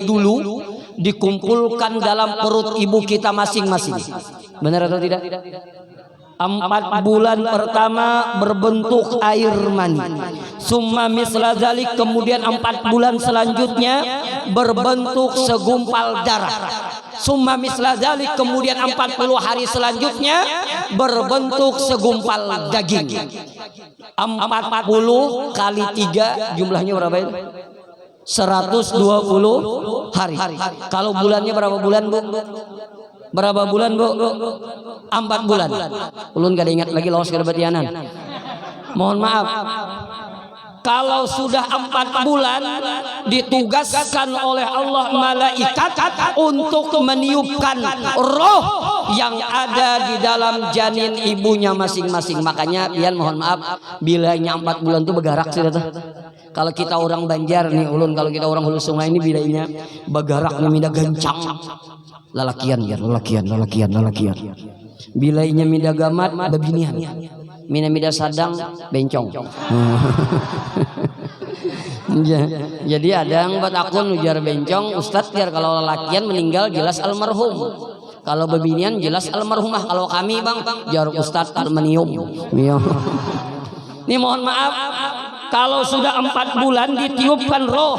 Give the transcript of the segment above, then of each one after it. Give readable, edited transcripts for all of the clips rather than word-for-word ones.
dulu dikumpulkan dalam perut ibu kita masing-masing. Benar atau tidak? 4 bulan pertama berbentuk air mani. Summa misla zalik, kemudian 4 bulan selanjutnya berbentuk segumpal darah. Summa misla zalik, kemudian 40 hari selanjutnya berbentuk segumpal daging. 40 kali 3 jumlahnya berapa itu? 120 hari. Kalau bulannya berapa bulan, Bu? Berapa bulan, Bu? 4 bulan. Ulun gak ingat lagi lawas kedebatianan. Mohon maaf. Kalau sudah 4 bulan ditugaskan oleh Allah malaikat untuk meniupkan roh yang ada di dalam janin ibunya masing-masing. Makanya pian mohon maaf, bilanya 4 bulan itu begarak sudah tuh. Kalau kita orang Banjar nih ulun, kalau kita orang Hulu Sungai ini bilainya begarak nih minda gancang. Lalakian ya, lalakian. Bilainya minda gamat babinian. Mina sadang bencong. Jadi ada yang buat akun ujar bencong, Ustadz biar kalau lalakian meninggal jelas almarhum. Kalau babinian jelas almarhumah. Kalau kami bang, jar Ustadz almanium. Ini mohon maaf, kalau sudah 4 bulan ditiupkan roh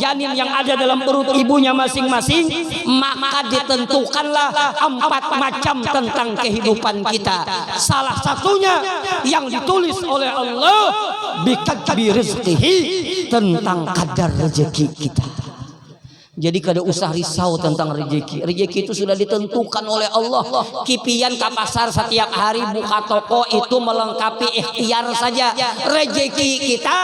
janin yang ada dalam perut ibunya masing-masing, maka ditentukanlah 4 macam tentang kehidupan kita. Salah satunya yang ditulis oleh Allah bikadbi rizqihi, tentang kadar rezeki kita. Jadi kada usah risau tentang rezeki. Rezeki itu sudah ditentukan oleh Allah. Kipian ke pasar setiap hari buka toko itu melengkapi ikhtiar saja. Rezeki kita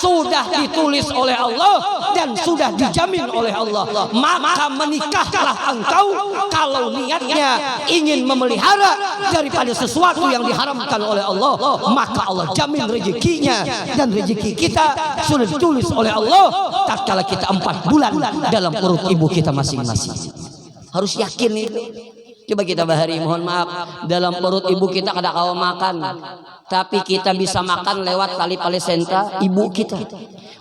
sudah ditulis oleh Allah dan sudah dijamin oleh Allah. Maka menikahlah engkau kalau niatnya ingin memelihara daripada sesuatu yang diharamkan oleh Allah. Maka Allah jamin rezekinya, dan rezeki kita sudah ditulis oleh Allah tatkala kita 4 bulan dalam perut ibu kita masing-masing. Harus yakin itu. Coba kita bahari, mohon maaf, dalam perut ibu kita kada kawa makan, tapi kita bisa makan lewat tali plasenta ibu kita.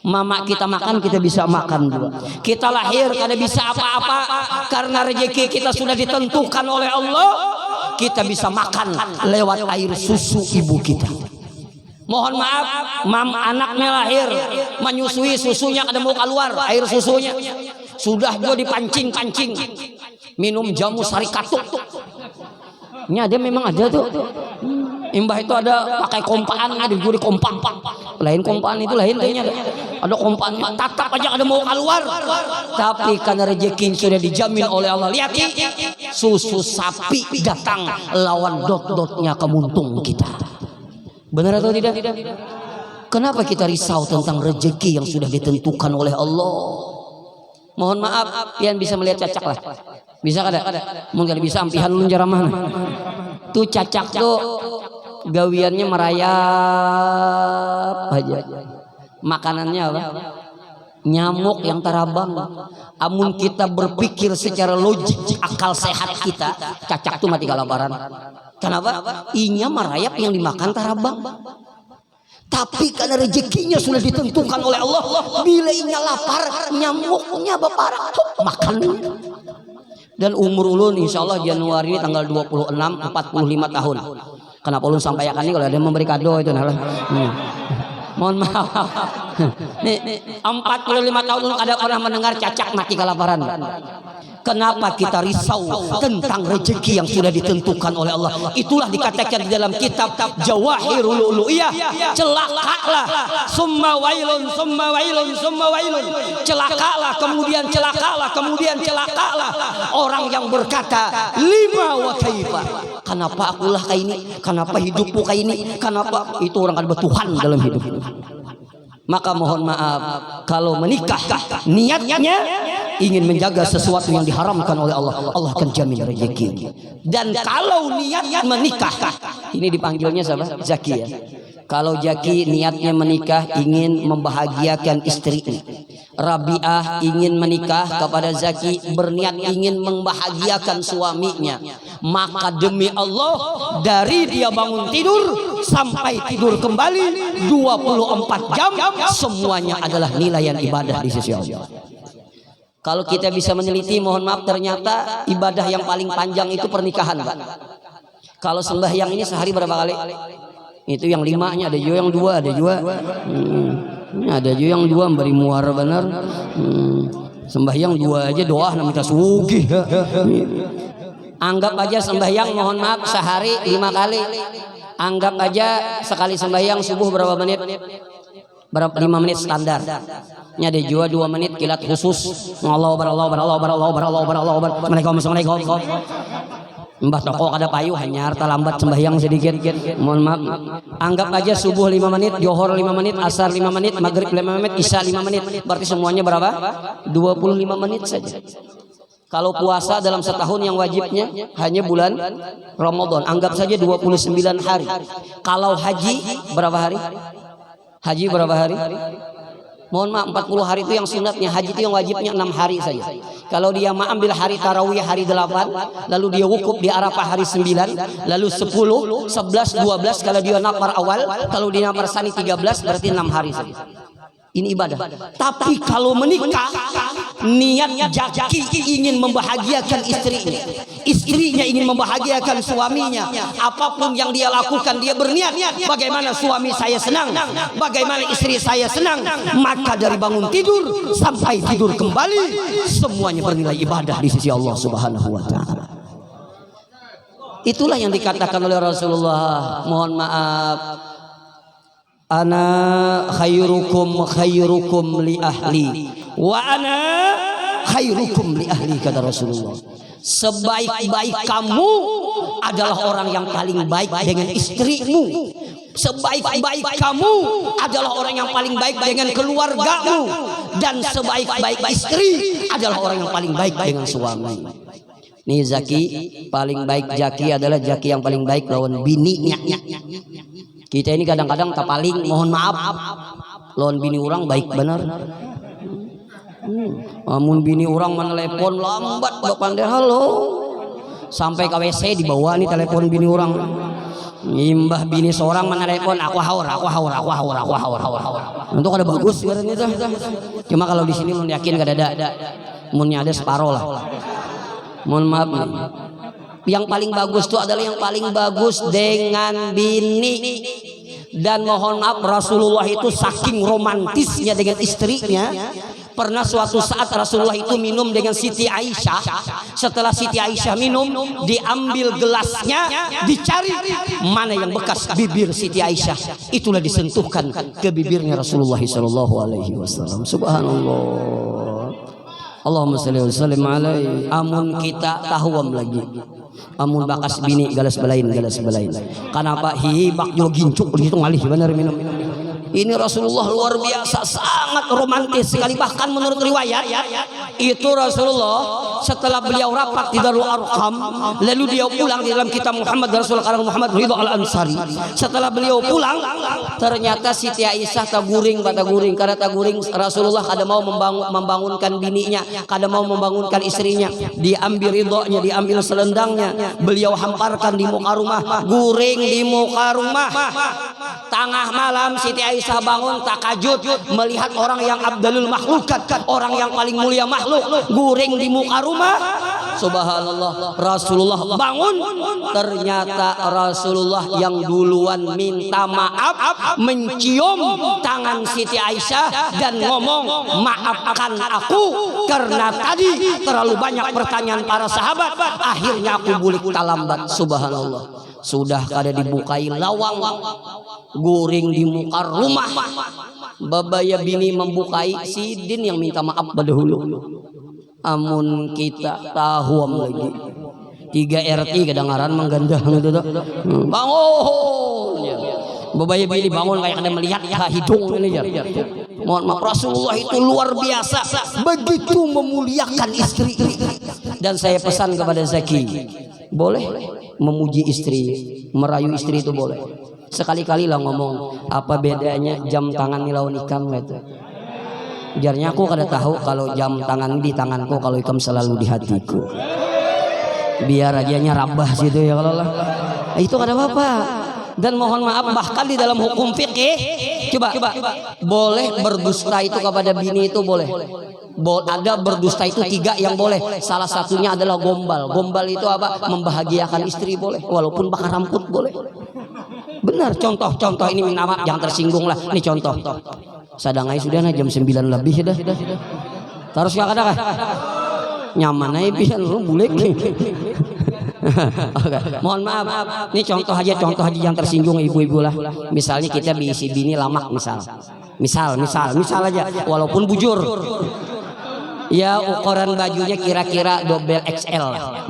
Mama kita makan, kita bisa makan juga. Kita lahir kada bisa apa-apa karena rezeki kita sudah ditentukan oleh Allah. Kita bisa makan lewat air susu ibu kita. Mohon maaf, anaknya lahir menyusui, susunya kada mau keluar, air susunya sudah juga dipancing-pancing minum jamu sari katuk. Ini ada, memang ada tuh. Imbah itu ada pakai kompaan, ada juga di kompang. Lain kompaan itu lain kayaknya. Ada kompaan tatap aja ada mau keluar. Tapi karena rezeki sudah dijamin oleh Allah. Lihat susu sapi datang lawan dot-dotnya kemuntung kita. Benar atau tidak? Kenapa kita risau tentang rezeki yang sudah ditentukan oleh Allah? Mohon maaf, pian bisa melihat cacak lah. Bisa kada? Mungkin bisa ampihan ulun jaramah. Tuh cacak tuh gawiannya merayap aja. Makanannya apa? Nyamuk yang tarabang. Amun kita berpikir secara logik, akal sehat kita, cacak tuh mati kelaparan. Kenapa? Inya merayap yang dimakan tarabang. Tapi karena rezekinya sudah ditentukan oleh Allah, bila inya lapar, nyamuknya beparak makan. Dan umur ulun insya Allah Januari ini tanggal 26, 45 tahun. Kenapa ulun sampaikan ini kalau ada yang memberi kado itu nah. Mohon maaf. Nih 45 tahun ulun ada pernah mendengar cacak mati kelaparan. Kenapa kita risau tentang rezeki yang sudah ditentukan oleh Allah? Itulah dikatakan di dalam kitab Jawahirul Ulu'iyah, celakalah, summa wailun, summa wailun, summa wailun. Celakalah, kemudian celakalah, kemudian celakalah orang yang berkata lima wa kaifa. Kenapa akulah kayak ini? Kenapa hidupku kayak ini? Kenapa? Itu orang kan bertuhan dalam hidup ini. Maka mohon maaf, kalau menikah niatnya ingin menjaga sesuatu yang diharamkan oleh Allah, Allah akan jamin rezeki. Dan kalau niat menikah, ini dipanggilnya siapa? Zaki ya. Kalau Zaki niatnya menikah ingin membahagiakan istrinya. Rabi'ah ingin menikah kepada Zaki berniat ingin membahagiakan suaminya. Maka demi Allah, dari dia bangun tidur sampai tidur kembali 24 jam semuanya adalah nilaian ibadah di sisi Allah. Kalau kita bisa meneliti, mohon maaf, ternyata ibadah yang paling panjang itu pernikahan, Pak. Kalau sembahyang ini sehari berapa kali? Itu yang 5-nya, ada juga yang 2, ada juga ada juga yang 2 beri muar benar. Sembahyang 2 aja doa minta sugih. Anggap aja sembahyang, mohon maaf, sehari 5 kali. Anggap aja sekali sembahyang subuh berapa menit? Berapa? 5 menit standar. Ini ada juga 2 menit kilat khusus. Allahu Akbar, Allahu Akbar, Allahu Akbar, Allahu Akbar, Allahu Akbar, Allahu Akbar. Assalamualaikum. Mbah toko kada payu hanya harta lambat sembahyang sedikit. Mohon maaf. Anggap aja subuh 5 menit, johor 5 menit, asar 5 menit, maghrib 5 menit, isya 5 menit. Berarti semuanya berapa? 25 menit saja. Kalau puasa dalam setahun yang wajibnya hanya bulan Ramadan, anggap saja 29 hari. Kalau haji berapa hari? Haji berapa hari? Mohon maaf, 40 hari itu yang sunatnya, haji itu yang wajibnya 6 hari saja. Kalau dia mau ambil hari tarawih hari 8, lalu dia wukuf di Arafah hari 9, lalu 10, 11, 12, kalau dia nafar awal, kalau dia nafar sani 13, berarti 6 hari saja. Ini ibadah. Tapi kalau menikah, niat jaki ingin membahagiakan istrinya, istrinya ingin membahagiakan suaminya. Apapun yang dia lakukan, dia berniat bagaimana suami saya senang, bagaimana istri saya senang. Maka dari bangun tidur sampai tidur kembali, semuanya bernilai ibadah di sisi Allah Subhanahu wa Ta'ala. Itulah yang dikatakan oleh Rasulullah. Mohon maaf, ana khairukum li ahli wa ana khairukum li ahli, kata Rasulullah. Sebaik-baik kamu adalah orang yang paling baik dengan istrimu. Sebaik-baik kamu adalah orang yang paling baik dengan keluargamu. Dan sebaik-baik istri adalah orang yang paling baik dengan suami. Nih Zaki, paling baik Zaki adalah Zaki yang paling baik lawan bininya. Kita ini kadang-kadang tak paling, mohon maaf, lawan bini orang baik benar. Amun bini orang menelepon lambat bapak pandai halo, sampai ke WC dibawa nih telepon bini orang. Imbah bini seorang menelepon, aku haur. Untuk ada bagus sebenarnya itu. Cuma kalau di sini mun yakin gak ada, munnya ada separoh lah. Mohon maaf nih. Yang paling bagus itu adalah yang paling bagus dengan bini. Dan mohon maaf, Rasulullah itu saking romantisnya dengan istrinya. Pernah suatu saat Rasulullah itu minum dengan Siti Aisyah. Setelah Siti Aisyah minum, diambil gelasnya, dicari mana yang bekas bibir Siti Aisyah. Itulah disentuhkan ke bibirnya Rasulullah SAW. Subhanallah. Allahumma salli wa sallim alaihi. Amun kita tahuam lagi, amun bakas bini galas belain. Kenapa hibak jo gincuk begitu ngalih benar minum. Ini Rasulullah luar biasa, sangat romantis sekali. Bahkan menurut riwayat itu Rasulullah setelah beliau rapat di Darul Arqam, lalu dia pulang di dalam kitab Muhammad Rasul Kalang Muhammad Ridho Al-Ansari. Setelah beliau pulang, ternyata Siti Aisyah taguring karena taguring Rasulullah kada mau membangunkan bininya, kada mau membangunkan istrinya. Diambil ridhonya, diambil selendangnya, beliau hamparkan di muka rumah, guring di muka rumah. Tengah malam Siti Aisyah bangun takajud melihat orang yang abdalul makhlukat, orang yang paling mulia makhluk, guring di muka rumah. Subhanallah, Rasulullah bangun, ternyata Rasulullah yang duluan minta maaf, mencium tangan Siti Aisyah dan ngomong, maafkan aku karena tadi terlalu banyak pertanyaan para sahabat, akhirnya aku bulik talambat. Subhanallah, sudah kada dibukai lawang, guring di muka rumah. Babaya bini membukai, sidin yang minta maaf dahulu. Amun kita tahuam lagi 3 RT kedengaran menggandah gitu tuh. Bangun. Babaya bini bangun kayak ada melihat hidung ini ya. Mohon maaf, Rasulullah itu luar biasa, begitu memuliakan istri. Dan saya pesan kepada Zaki, boleh memuji istri, merayu istri itu boleh. Sekali-kali lah ngomong, apa bedanya jam tangan nih lawan ikam gitu. Jarnya aku kada tahu kalau jam tangan di tanganku, kalau ikam selalu di hatiku. Biar aja rabah situ ya kalau lah. Itu kada apa-apa. Dan mohon maaf, bahkan di dalam hukum fikih, coba boleh berdusta itu kepada bini itu boleh. Ada berdusta itu 3 yang boleh. Salah satunya adalah gombal. Gombal itu apa? Membahagiakan istri boleh, walaupun bakar rambut boleh. Benar, contoh ini minta maaf jangan tersinggung lah. Ini contoh. Sadangai sudah nah jam 9 lebih sudah. Terus gak ada kah? Nyaman aja pisan lu bulek. Mohon maaf. Ini contoh aja yang tersinggung ibu-ibu lah. Misalnya kita bisi bini lamak misal aja walaupun bujur. Ya ukuran bajunya kira-kira double XL lah.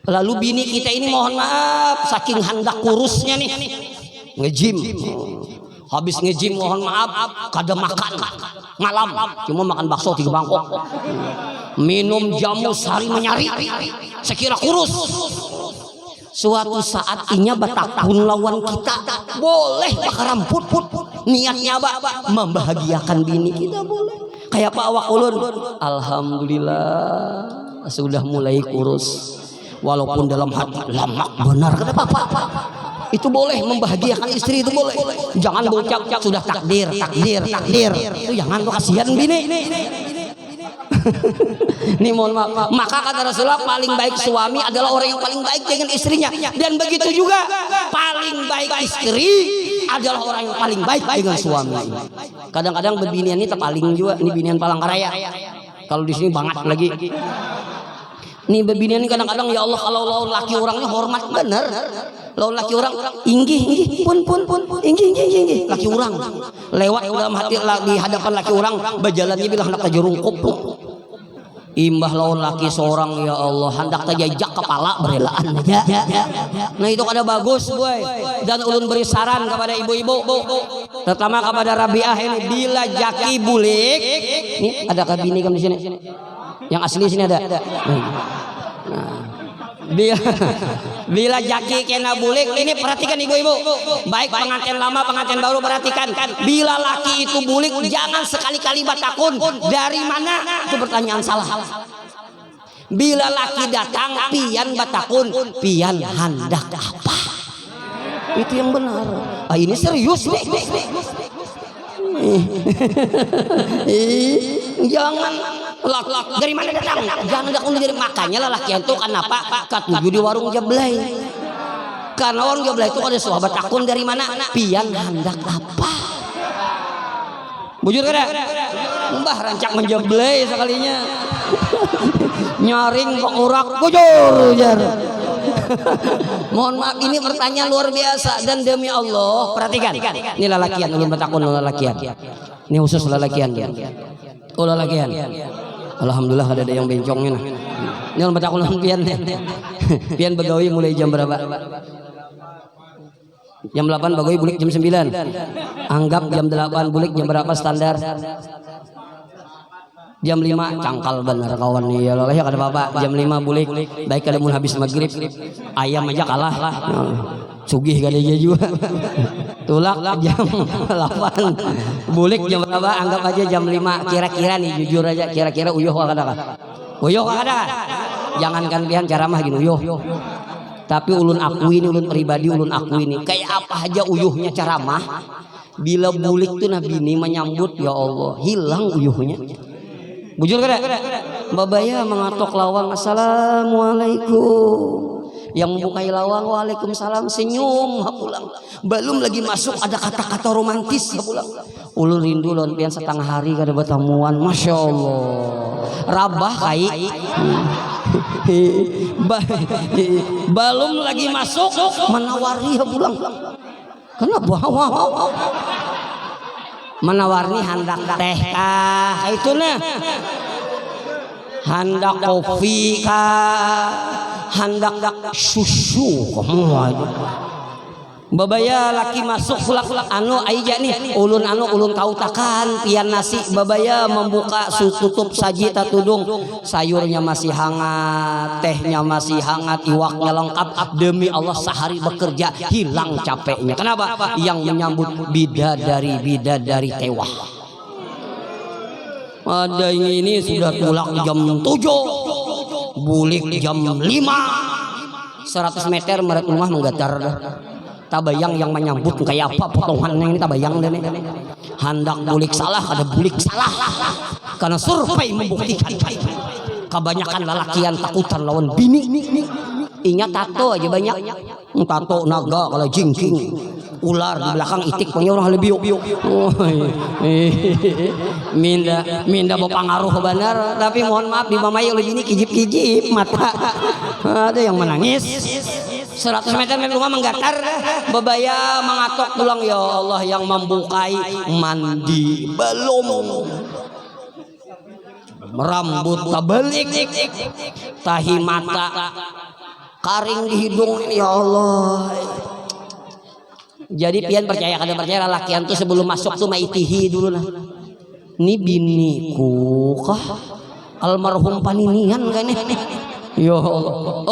Lalu bini kita ini mohon maaf saking hendak kurusnya nih nge-gym. Habis nge-gym mohon maaf kada makan malam cuma makan bakso 3 mangkok. Minum jamu sari menyari sekira kurus. Suatu saat inya batakun lawan kita boleh bakar rambut niatnya membahagiakan bini kita boleh. Kayak Pak Awak ulun, alhamdulillah sudah mulai kurus. Walaupun dalam hati lamak benar kata Bapak. Itu boleh membahagiakan istri itu boleh. Jangan bocak sudah takdir. Itu jangan tuh kasihan bini. Nih mohon maaf. Maka kata Rasulullah paling baik suami adalah orang yang paling baik dengan istrinya. Dan begitu juga paling baik istri adalah orang yang paling baik dengan suami. Kadang-kadang bebinian ini terpaling juga. Ini binian Palangkaraya. Kalau di sini banget lagi. Nih bebinian ini kadang-kadang ya Allah kalau laki orangnya hormat bener. Lalu laki orang inggi pun inggi laki orang lewat dalam hati di hadapan laki orang berjalannya bilang hendak tajurung kupuk. Imbah lawan laki seorang ya Allah hendak tajajak kepala berelaan aja. Nah itu kada bagus boy. Dan ulun beri saran kepada ibu-ibu terutama kepada Rabiah ini bila jaki bulik. Nih ada kabini kamu di sini. Yang asli sini ada. Nah, bila jaki kena bulik ini perhatikan ibu-ibu. Baik pengantin lama pengantin baru perhatikan. Bila laki itu bulik jangan sekali-kali batakun dari mana itu pertanyaan salah. Bila laki datang pian batakun pian hendak apa? Itu yang benar. Ini serius nih. Jangan lak dari mana datang? Jangan datang dari makanya lelaki itu kenapa katuju di warung Jablay? Karena warung Jablay itu ada sahabat takun dari mana? Pian hendak apa? Bujur kada? Mbah rancak menjablay sekalinya. Nyaring kok urak bujur jar. Mohon maaf ini pertanyaan luar biasa dan demi Allah perhatikan. Ini lelakian ulun batakun lelakian. Ini khusus lelakian dia. Oh lelakian. Alhamdulillah ada yang bencongnya nah. Ini ulun batakun pian. Pian begawi mulai jam berapa? Jam 8 begawi bulik jam 9. Anggap jam 8 bulik jam berapa standar? Jam 5 cangkal bener kawan nih ya Allah ya kada apa-apa jam 5 bulik baik kada mun habis maghrib ayam aja kalah sugih kada aja juga tulak jam 8 bulik jam berapa anggap aja jam 5 kira-kira nih jujur aja kira-kira uyuh kada jangankan pian ceramah gini uyuh tapi ulun akui ini ulun pribadi ulun akui ini kayak apa aja uyuhnya ceramah bila bulik tuh nabi ini menyambut ya Allah hilang uyuhnya. Bujur kada? Babaya mengatok lawang assalamualaikum. Yang membukai lawang waalaikumsalam senyum pulang. Belum lagi masuk ada kata-kata romantis pulang. Ulun rindu lawan pian setengah hari kada bertemuan. Masya Allah. Rabah kai. Belum lagi masuk menawari pulang. Kenapa? Menawarni hendak teh kah itu nah hendak kopi kah hendak susu kamu aja babaya laki masuk kulak anu aja nih ulun kautakan pian nasi babaya membuka tutup saji tatudung sayurnya masih hangat tehnya masih hangat iwaknya lengkap demi Allah sehari bekerja hilang capeknya kenapa yang menyambut bidadari tewah ada yang ini sudah tulak jam 7 bulik jam 5 100 meter meret rumah menggatar tabayang yang menyambut kayak apa potongannya ini tabayang dan hendak bulik salah ada bulik salah, karena survei membuktikan kebanyakan lalakian takutan lawan bini. Ingat tato aja banyak, tato naga kalau jingking, ular di belakang itik punya orang lebih minda berpengaruh benar, tapi mohon maaf di mamai oleh bini kijip-kijip mata ada yang menangis 100 meter dari rumah menggatar bebaya mengatok pulang. Ya Allah yang membukai mandi belum rambut terbalik tahi mata karing di hidung. Ya Allah, jadi pian percaya kada percaya lalakian tuh sebelum masuk tuh maitihi dulu nah, ini biniku kah almarhum paninian kan nih. Ya Allah,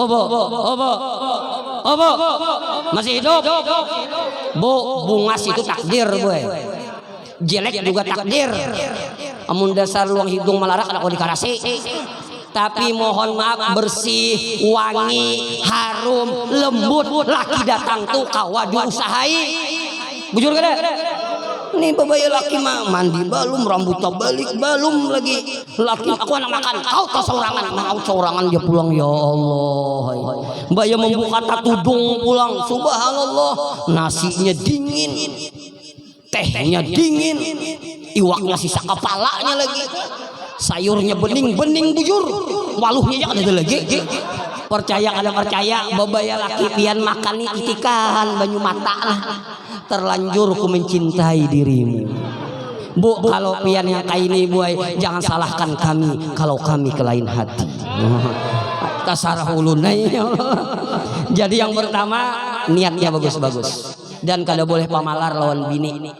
obo masih hidup bu, bungas itu takdir boy, jelek juga takdir. Amun dasar luang hidung malarak ada kau dikarasi, tapi mohon maaf bersih, wangi, harum, lembut, laki datang tuh kawa diusahai. Bujur kada? Nih babaya laki mah mandi belum, rambut terbalik belum lagi. Laki aku anak makan, kau tak saurangan, mau saurangan dia pulang. Ya Allah, baya membuka tudung pulang. Subhanallah, nasinya dingin, tehnya dingin, iwaknya sisa kepalanya lagi, sayurnya bening-bening bujur, waluhnya ada lagi. Percaya kada percaya babaya laki pian makan itikan banyu mata lah, terlanjur ku mencintai dirimu. Bu, kalau pian yang kayak ini buai jangan salahkan kami kalau kami ke lain hati. Kasarah ulunai. Jadi yang pertama niatnya bagus-bagus dan kada boleh pamalar lawan bini.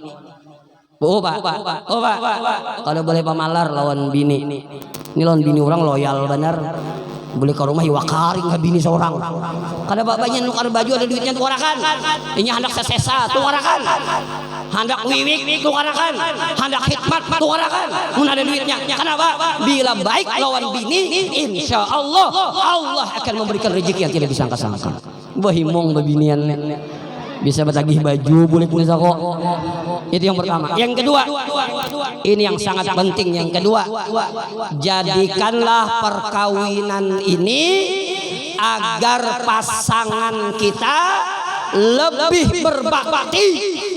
Bu, Pak. Kada boleh pamalar lawan bini. Ini lawan bini orang loyal benar. Boleh ke rumah iwakari nggak bini seorang. Kada bapaknya nukar baju ada duitnya tukarakan. Ini hendak sesesa tukarakan. Hendak wiwik tukarakan. Hendak hikmat tukarakan. Mun ada duitnya. Kenapa? Bila baik lawan bini, insya Allah Allah akan memberikan rezeki yang tidak disangka-sangka. Bahimong babinian bisa bertagih baju boleh punya kok. Itu yang pertama. Yang kedua, ini yang sangat penting. Yang kedua, jadikanlah perkawinan ini agar pasangan kita lebih berbakti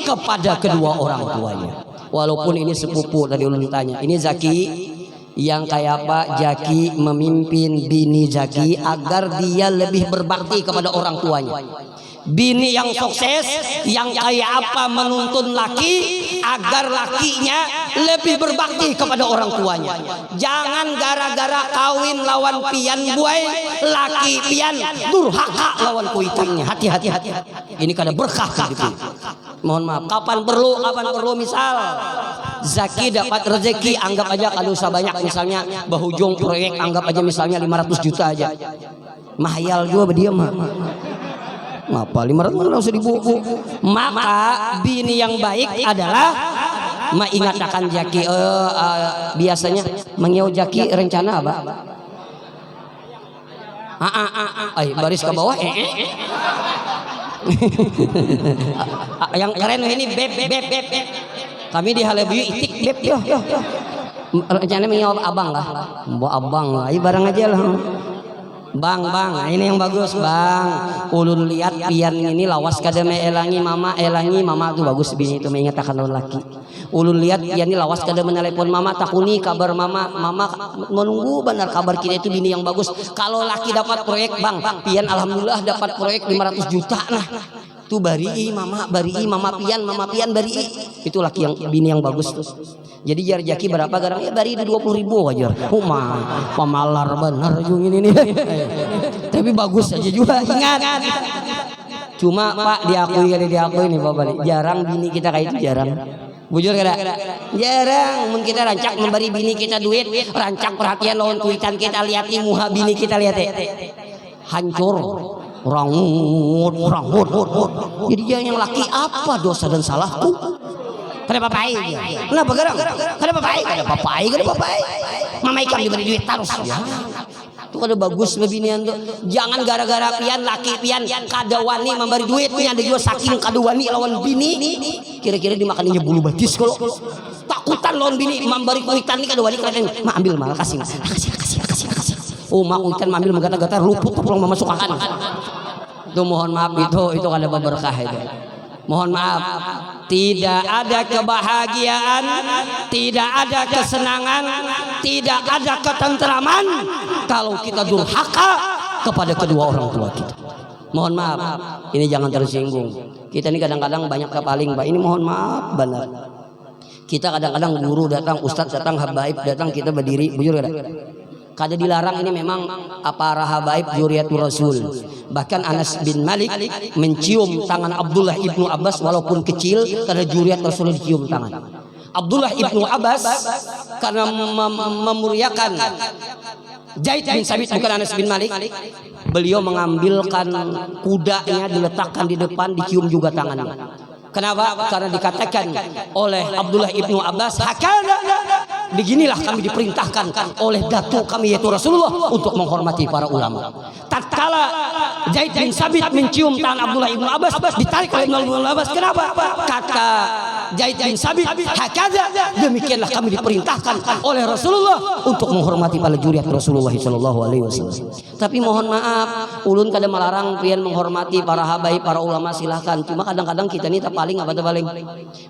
kepada kedua orang tuanya. Walaupun ini sepupu tadi ulun tanya, ini Zaki yang kayak apa? Zaki memimpin bini Zaki agar dia lebih berbakti kepada orang tuanya. Bini yang sukses yang kayak apa menuntun laki agar lakinya lebih berbakti kepada orang tuanya. Jangan gara-gara kawin lawan pian buai laki pian durhaka lawan kuitangnya. Hati-hati. Ini kada berkah gitu. Mohon maaf. Kapan perlu misal Zaki dapat rezeki, anggap aja kalau usah banyak, misalnya bahujung proyek anggap aja misalnya 500 juta aja. Mahayal juga dia mah. Ngapa 500 nggak usah dibuku. Maka bini yang baik adalah mengingatkan Jaki. Biasanya mengiau Jaki rencana apa? Baris ke bawah. Yang keren ini beb. Kami di Halebuyu itik beb yo. Rencana mengiau abang lah. Bawa abang lah. Barang aja lah. Bang, ini yang bagus bang. Ulun lihat pian ini lawas kada elangi mama tuh bagus bini itu mengingatkan laki. Ulun lihat pian ini lawas kada menelepon mama takuni kabar mama menunggu benar kabar kita itu bini yang bagus. Kalau laki dapat proyek bang, pian alhamdulillah dapat proyek 500 juta nah. Tuh bari mama pian bari. Itu laki yang bini yang bagus tuh. Jadi jar Jaki berapa garang ya bari 20.000 aja. Pamalar benar yung ini nih. Tapi bagus aja juga ingat. Cuma Pak diakui nih Bapak. Jarang bini kita kayak itu jarang. Bujur kada? Jarang. Mun kita rancak memberi bini kita duit, rancak perhatian lawan kuitan kita lihat muha bini kita lihat hancur. Rangut. Jadi dia yang laki apa dosa dan salahku? Kada papai. Kenapa garang? Kada papai. Mama ikan diberi duit terus. Ya. Itu kada bagus bebinian tuh. Jangan gara-gara pian laki pian kada wani memberi duit pian ada juga saking kada wani lawan bini. Kira-kira dimakaninya bulu batis kalau takutan lawan bini memberi kuitan ni kada wani kada ma ambil malah kasih. Kasih. Oh mak kuitan ambil menggata-gata luput tolong memasukkan. Itu mohon maaf itu kada berkah itu. Mohon maaf, tidak ada kebahagiaan, tidak ada kesenangan, tidak ada ketentraman kalau kita durhaka kepada kedua orang tua kita. Mohon maaf, ini jangan tersinggung. Kita ini kadang-kadang banyak kepaling, Pak. Ini mohon maaf benar. Kita kadang-kadang guru datang, ustadz datang, habaib datang, kita berdiri, bujur kada? Kada dilarang, ini memang para habaib zuriatul Rasul. Bahkan Anas bin Malik mencium tangan Abdullah ibnu Abbas walaupun kecil, karena zuriat Rasul dicium tangan. Abdullah ibnu Abbas karena memuliakan Zaid bin Sabit, bukan Anas bin Malik, beliau mengambilkan kudanya, diletakkan di depan, dicium juga tangannya. Kenapa? Karena dikatakan oleh Abdullah ibnu Abbas, hakana, beginilah kami diperintahkan oleh datuk kami yaitu Rasulullah untuk menghormati para ulama. Tatkala Zaid bin Sabit mencium tangan Abdullah ibnu Abbas, ditarik oleh Ibnu Abbas. Kenapa? Kata Zaid bin Sabit, hakada, demikianlah kami diperintahkan oleh Rasulullah untuk menghormati para juriat Rasulullah SAW. Tapi mohon maaf, ulun kada melarang pian menghormati para habaib, para ulama, silahkan. Cuma kadang-kadang kita ini paling apa paling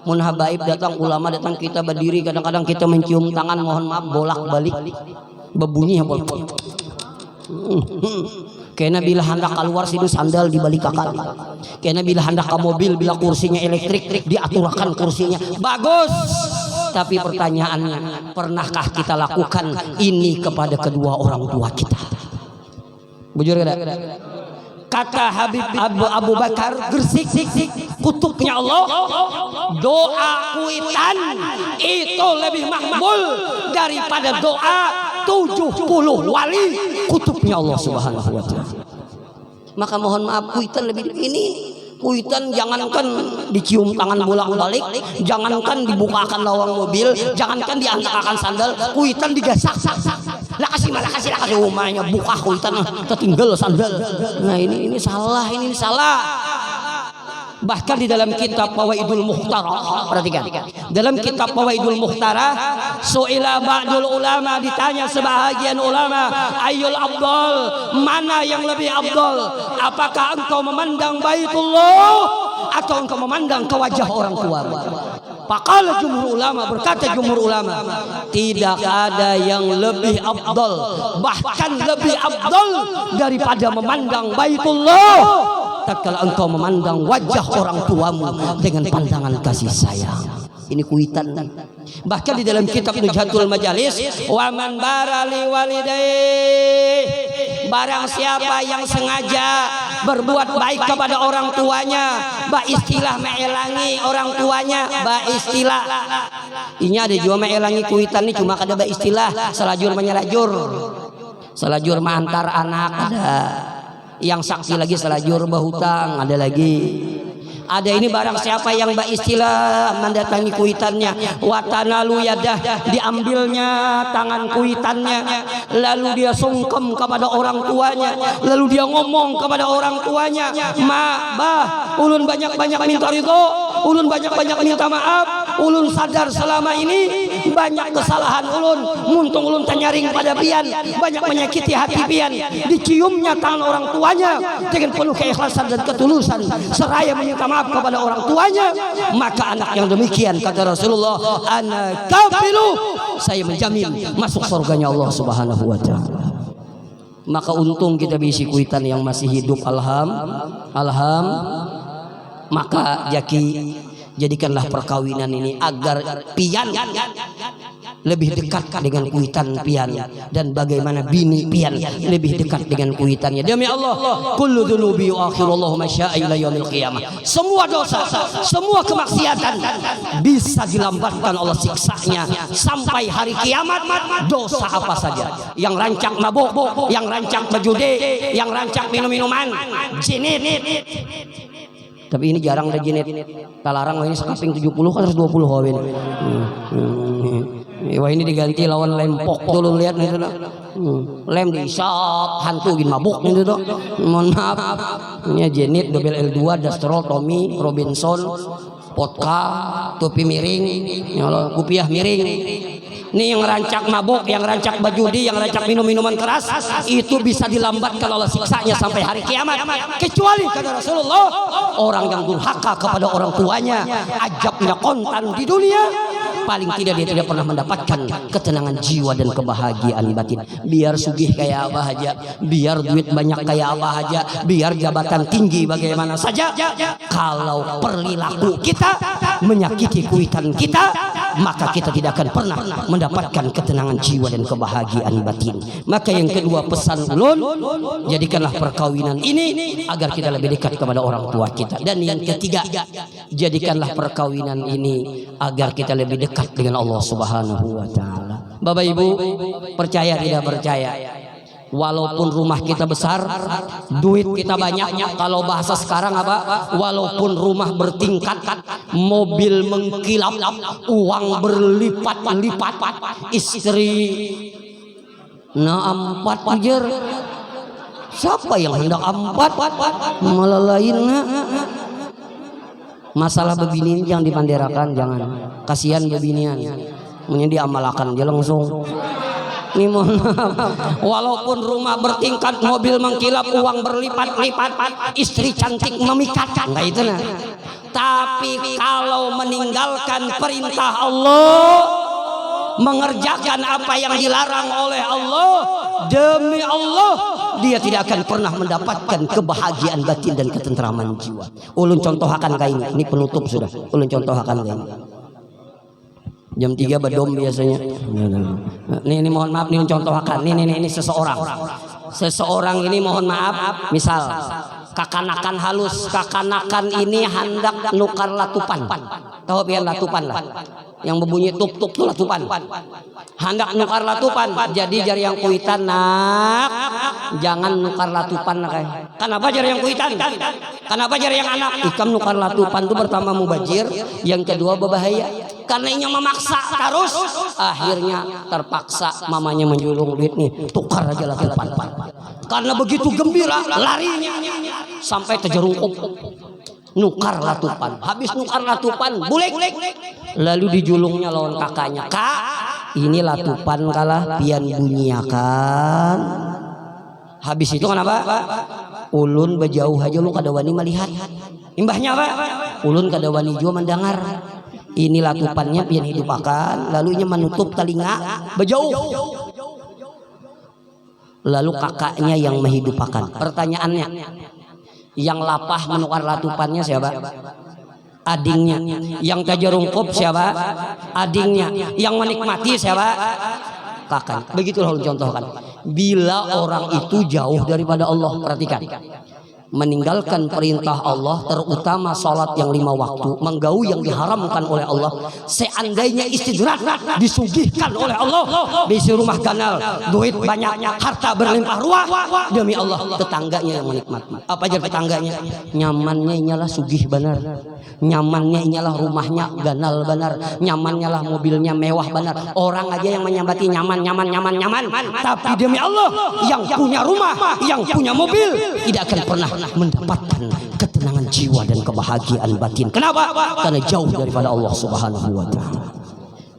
mun habaib datang, ulama datang, kita berdiri, kadang-kadang kita mencium tangan, mohon maaf bolak-balik berbunyi ya bolak. Kena bila hendak keluar sini sandal dibalik kakak. Kena bila hendak ke mobil, bila kursinya elektrik diaturakan kursinya. Bagus. Tapi pertanyaannya, pernahkah kita lakukan ini kepada kedua orang tua kita? Bujur kada? Kata Habib Abu Bakar Gresik, kutubnya Allah, doa kuitan itu lebih makbul daripada doa 70 wali kutubnya Allah Subhanahu wa Ta'ala. Maka mohon maaf, kuitan lebih ini. Kuitan jangankan dicium tangan bolak-balik, jangankan dibukakan lawang mobil, jangankan diantarkan sandal, kuitan digasak. Lah kasih rumahnya buka kuitan tertinggal sandal. Nah ini salah, ini salah. Bahkan di dalam kitab Fawaidul Mukhtarah, perhatikan. Dalam kitab Fawaidul Mukhtarah, su'ila ba'dul ulama, ditanya sebahagian ulama, ayyul afdal, mana yang lebih afdal? Apakah engkau memandang Baitullah atau engkau memandang ke wajah orang tua? Faqala jumhur ulama, berkata jumhur ulama, tidak ada yang lebih afdal, bahkan lebih afdal daripada memandang Baitullah tatkala engkau memandang wajah orang tuamu dengan pandangan kasih sayang. Ini kuitan. Bahkan di dalam kitab Nujhatul Majalis, wa man barali walidayh, barang siapa yang sengaja berbuat baik kepada orang tuanya, ba istilah meelangi orang tuanya, ba istilah. Ini ada juga meelangi kuitan ini, cuma kada ba istilah, selajur menyelajur. Selajur mantar anak ada. Yang saksi lagi selajur bahutang ada lagi. Ada ini barang siapa yang beristilah mendatangi kuitannya, watanalu yadah, diambilnya tangan kuitannya, lalu dia sungkem kepada orang tuanya, lalu dia ngomong kepada orang tuanya, ma bah ulun banyak-banyak minta ridho, ulun banyak-banyak minta maaf, ulun sadar selama ini banyak kesalahan ulun, muntung ulun tanyaring pada pian, banyak menyakiti hati pian. Diciumnya tangan orang tuanya dengan penuh keikhlasan dan ketulusan, seraya meminta maaf kepada orang tuanya, maka anak yang demikian, kata Rasulullah, ana kafilu, saya menjamin masuk surganya Allah Subhanahu wa Ta'ala. Maka untung kita bisi kuitan yang masih hidup, maka jadikanlah perkawinan ini agar pian lebih dekat dengan kuitan pian, dan bagaimana bini pian lebih dekat dengan kuitannya. Demi Allah, kullu dzunubi yu'akhirullahu masya'a ila yaumil qiyamah. Semua dosa, semua kemaksiatan bisa dilambatkan Allah siksanya sampai hari kiamat. Dosa apa saja, yang rancak mabuk, yang rancak berjudi, yang rancak minum-minuman, jinit. Tapi ini jarang ada jinit. Talarang ini sekaping 70 kan 120 ini. Wah ini diganti lawan lempok dulu lihat nih tuh. Lem diisap hantu gin mabuk nih tuh. Mohon maaf. Ini Jenit, Double L2, Dastrol, Tommy, Robinson, Vodka, topi miring, kupiah miring. Ini yang rancak mabuk, yang rancak bajudi, yang rancak minum-minuman keras, itu bisa dilambatkan oleh siksanya sampai hari kiamat. Kecuali kata Rasulullah, orang yang durhaka kepada orang tuanya, ajabnya kontan di dunia, paling tidak dia tidak pernah mendapatkan ketenangan jiwa dan kebahagiaan batin. Biar sugih kayak apa aja, biar duit banyak kayak apa aja, biar jabatan tinggi bagaimana saja, kalau perilaku kita menyakiti kuitan kita, maka kita tidak akan pernah mendapatkan ketenangan jiwa dan kebahagiaan batin. Maka yang kedua pesan ulun, jadikanlah perkawinan ini agar kita lebih dekat kepada orang tua kita. Dan yang ketiga, jadikanlah perkawinan ini agar kita lebih dekat dengan Allah Subhanahu wa taala. Bapak Ibu, percaya tidak percaya, walaupun rumah kita besar, duit kita banyak, kalau bahasa sekarang apa? Walaupun rumah bertingkat, mobil mengkilap, uang berlipat-lipat, istri empat ajar. Siapa yang hendak empat? Malah lainnya. Masalah bebini yang dipanderakan, jangan. Kasihan bebinian. Menjadi amalakan dia langsung. Ini mohon maaf. Walaupun rumah bertingkat, mobil mengkilap, uang berlipat-lipat, istri cantik memikat, enggak itu nah. Tapi kalau meninggalkan perintah Allah, mengerjakan apa yang dilarang oleh Allah, demi Allah dia tidak akan pernah mendapatkan kebahagiaan batin dan ketentraman jiwa. Ulun contohakan kayak ini penutup sudah. Ulun contohakan kayak ini. Jam 3 bedom biasanya. Ini mohon maaf nih contohkan. Ini seseorang ini mohon maaf, misal kakanakan halus, kakanakan ini hendak nukar latupan. Tahu pian latupan lah. Yang berbunyi tuk-tuk itu latupan. Hendak nukar latupan. Jadi jari yang kuitan, nak, jangan nukar latupan nak. Kenapa jari yang kuitan? Kenapa jari yang anak? Ikam nukar latupan itu pertama mubajir, yang kedua berbahaya. Karena ini memaksa terus, akhirnya terpaksa mamanya menjulung duit nih, tukar aja latupan. Karena begitu gembira larinya sampai terjerungkuk, nukar latupan. Habis nukar latupan, bulik. Lalu dijulungnya lawan kakaknya, kak, ini latupan kalah pian bunyiakan. Habis itu kenapa? Ulun berjauh aja lu kada wani melihat. Imbahnya apa? Ulun kada wani jua mendengar. Ini latupannya pian hidup akan, lalu menutup telinga berjauh. Lalu kakaknya yang menghidupakan. Pertanyaannya, yang lapah menukar latupannya siapa? Adingnya. Yang tajarungkup siapa? Adingnya. Yang menikmati siapa? Kakak. Begitulah contohkan. Bila orang itu jauh daripada Allah, perhatikan, meninggalkan perintah Allah, terutama salat yang 5 waktu, menggauh yang diharamkan oleh Allah, seandainya istidrak disugihkan oleh Allah, bisi rumah ganal, duit banyak, harta berlimpah ruah, demi Allah tetangganya yang menikmati. Apa aja tetangganya? Nyamannya inyalah sugih benar, nyamannya inyalah rumahnya ganal benar, nyamannya lah mobilnya mewah benar. Orang aja yang menyambati nyaman. Tapi demi Allah, yang punya rumah, yang punya mobil, tidak akan pernah mendapatkan ketenangan jiwa dan kebahagiaan batin. Kenapa? Karena jauh daripada Allah Subhanahu wa taala.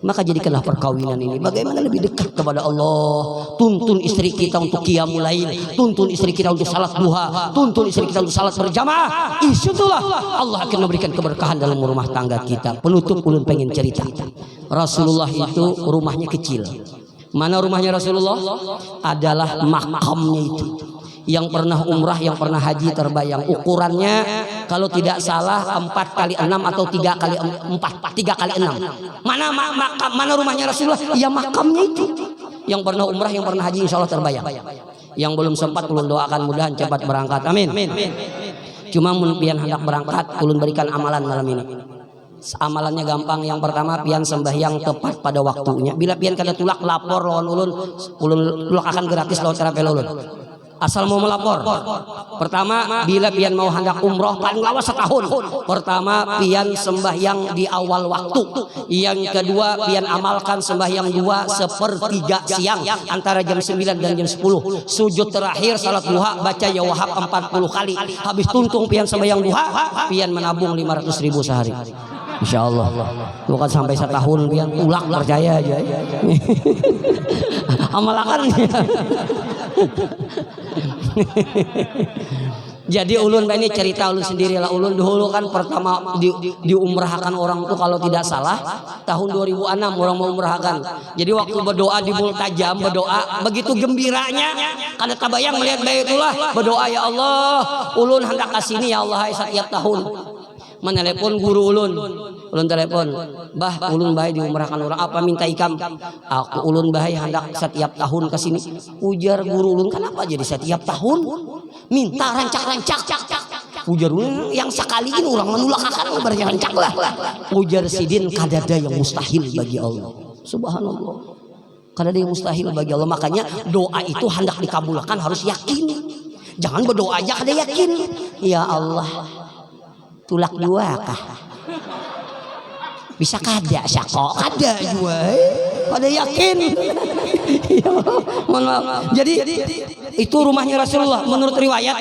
Maka jadikanlah perkawinan ini bagaimana lebih dekat kepada Allah. Tuntun istri kita untuk qiyamul lail, tuntun istri kita untuk salat duha, tuntun istri kita untuk salat berjamaah. Insyaallah Allah akan memberikan keberkahan dalam rumah tangga kita. Penutup ulun pengen cerita. Rasulullah itu rumahnya kecil. Mana rumahnya Rasulullah? Adalah makamnya itu. Yang pernah umrah, yang pernah haji terbayang ukurannya kalau tidak salah 4x6 atau 3x6. Mana rumahnya Rasulullah? Ya makamnya itu. Yang pernah umrah, yang pernah haji insya Allah terbayang. Yang belum sempat ulun doakan mudahan cepat berangkat. Amin. Cuma mun pian hendak berangkat ulun berikan amalan malam ini. Amalannya gampang. Yang pertama, pian sembahyang tepat pada waktunya. Bila pian kada tulak lapor lawan ulun tulak akan gratis lawan terapel ulun. asal mau melapor. Pertama, bila pian mau hendak umroh paling lawas setahun. Pertama, pian sembahyang di awal waktu. Yang kedua, pian amalkan sembahyang 2/3 siang antara jam 9 dan jam 10. Sujud terakhir salat duha baca ya wahab 40 kali. Habis tuntung pian sembahyang duha, pian menabung 500.000 sehari. Insyaallah. Bukan sampai setahun pian ulak percaya aja. Amalakan. Jadi ulun ini cerita ulun sendiri lah. Ulun dulu kan pertama diumrahkan orang tuh kalau tidak salah tahun 2006 orang mau umrahkan. Jadi waktu berdoa di Multajam berdoa begitu gembiranya kada tabayang melihat Baitullah berdoa ya Allah ulun hendak kasini ya Allah setiap tahun. Menelepon guru ulun telepon, bah ulun bahay diumrahkan orang apa minta ikam, aku ulun bahay hendak setiap tahun kesini. Ujar guru ulun kenapa jadi setiap tahun minta rancak ujar ulun yang sekali ini orang menolak akan berjancak lah. Ujar sidin kadada yang mustahil bagi Allah. Subhanallah, kadada yang mustahil bagi Allah. Makanya doa itu hendak dikabulkan harus yakin, jangan berdoa aja kada yakin. Ya Allah tulak dua kah? Bisa kada syako kada juga pada yakin. Jadi itu rumahnya Rasulullah menurut riwayat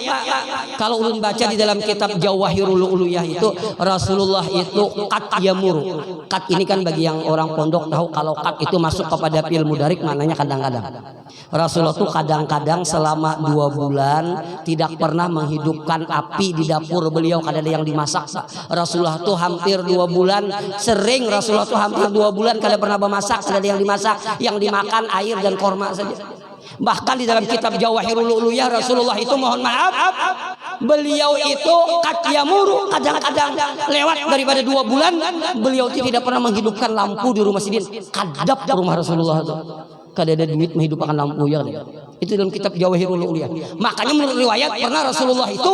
kalau ulun baca di dalam kitab Jawahirul Uluyah itu Rasulullah itu kat yamuru. Kat ini kan bagi yang orang pondok tahu kalau kat itu masuk kepada fi'il mudhari maknanya kadang-kadang. Rasulullah itu kadang-kadang selama 2 bulan tidak pernah menghidupkan api di dapur beliau, kada ada yang dimasak. Rasulullah itu hampir 2 bulan sering Rasulullah itu hampir 2 bulan kada pernah memasak, kada ada yang dimasak, yang dimakan air dan korma saja. Bahkan di dalam kitab Jawahirul Uluyah Rasulullah itu mohon maaf beliau itu katyamuru kadang-kadang lewat daripada 2 bulan beliau itu tidak pernah menghidupkan lampu di rumah sidin. Kadap rumah Rasulullah itu kada ada duit menghidupkan lampu ya. Itu dalam kitab Jawahirul Uluyah. Makanya menurut riwayat pernah Rasulullah itu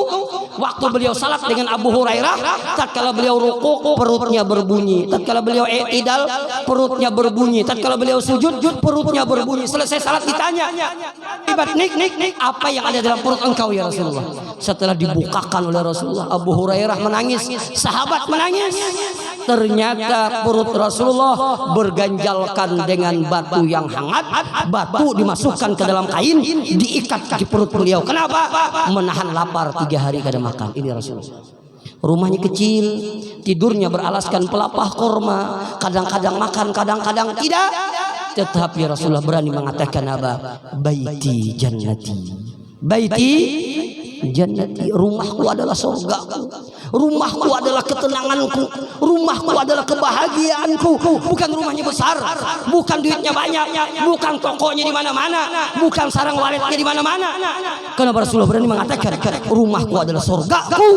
waktu beliau salat dengan Abu Hurairah, tatkala beliau rukuk perutnya berbunyi, tatkala beliau i'tidal perutnya berbunyi, tatkala beliau sujud perutnya berbunyi. Selesai salat ditanya, "Nik, apa yang ada dalam perut engkau ya Rasulullah?" Setelah dibukakan oleh Rasulullah, Abu Hurairah menangis, sahabat menangis. Ternyata perut Rasulullah berganjalkan dengan batu yang hangat. Batu dimasukkan ke dalam kain, diikat di perut beliau. Kenapa? Menahan lapar 3 hari kada makan. Ini Rasulullah. Rumahnya kecil, tidurnya beralaskan pelapah korma. Kadang-kadang makan, kadang-kadang tidak. Tetapi Rasulullah berani mengatakan apa? Baiti jannati. Baiti jannati, rumahku adalah surgaku, rumahku adalah ketenanganku, rumahku adalah kebahagiaanku. Bukan rumahnya besar, bukan duitnya banyak, bukan tokonya di mana-mana, bukan sarang waletnya di mana-mana. Karena Rasulullah berani mengatakan rumahku adalah surgaku,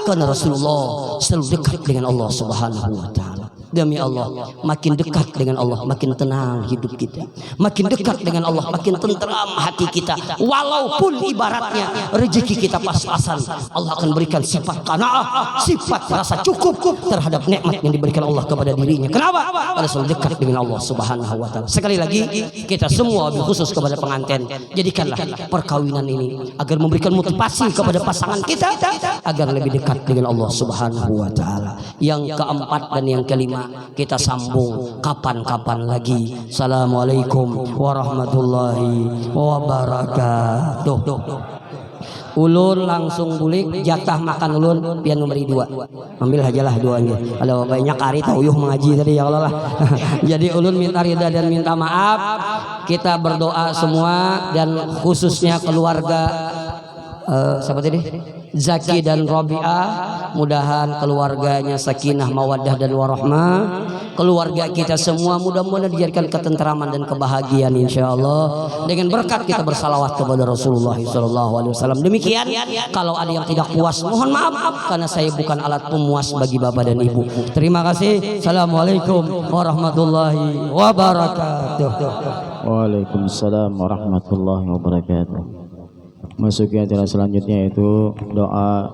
karena Rasulullah selalu dekat dengan Allah Subhanahu wa taala. Demi Allah, makin dekat dengan Allah makin tenang hidup kita, makin dekat dengan Allah makin tentram hati kita. Walaupun ibaratnya rezeki kita pas-pasan, Allah akan berikan sifat qanaah, sifat rasa cukup terhadap nikmat yang diberikan Allah kepada dirinya. Kenapa? Karena selalu dekat dengan Allah Subhanahu wa taala. Sekali lagi kita semua khusus kepada pengantin, jadikanlah perkawinan ini agar memberikan motivasi kepada pasangan kita agar lebih dekat dengan Allah Subhanahu wa taala. Yang keempat dan yang kelima kita sambung kapan-kapan lagi. Assalamualaikum warahmatullahi wabarakatuh. Ulun langsung bulik jatah makan ulun pian nomor 2. Ambil ajalah 2-nya. Kalau banyak kari tauyuh mengaji tadi ya Allah lah. Jadi ulun minta ridha dan minta maaf. Kita berdoa semua dan khususnya keluarga siapa tadi? Zaki dan Rabi'ah, mudahan keluarganya sakinah mawaddah dan warahmah. Keluarga kita semua mudah-mudahan dijadikan ketentraman dan kebahagiaan insyaallah. Dengan berkat kita bersalawat kepada Rasulullah SAW. Demikian, kalau ada yang tidak puas mohon maaf karena saya bukan alat pemuas bagi bapak dan ibu. Terima kasih. Assalamualaikum warahmatullahi wabarakatuh. Waalaikumsalam warahmatullahi wabarakatuh. Masuki acara selanjutnya yaitu doa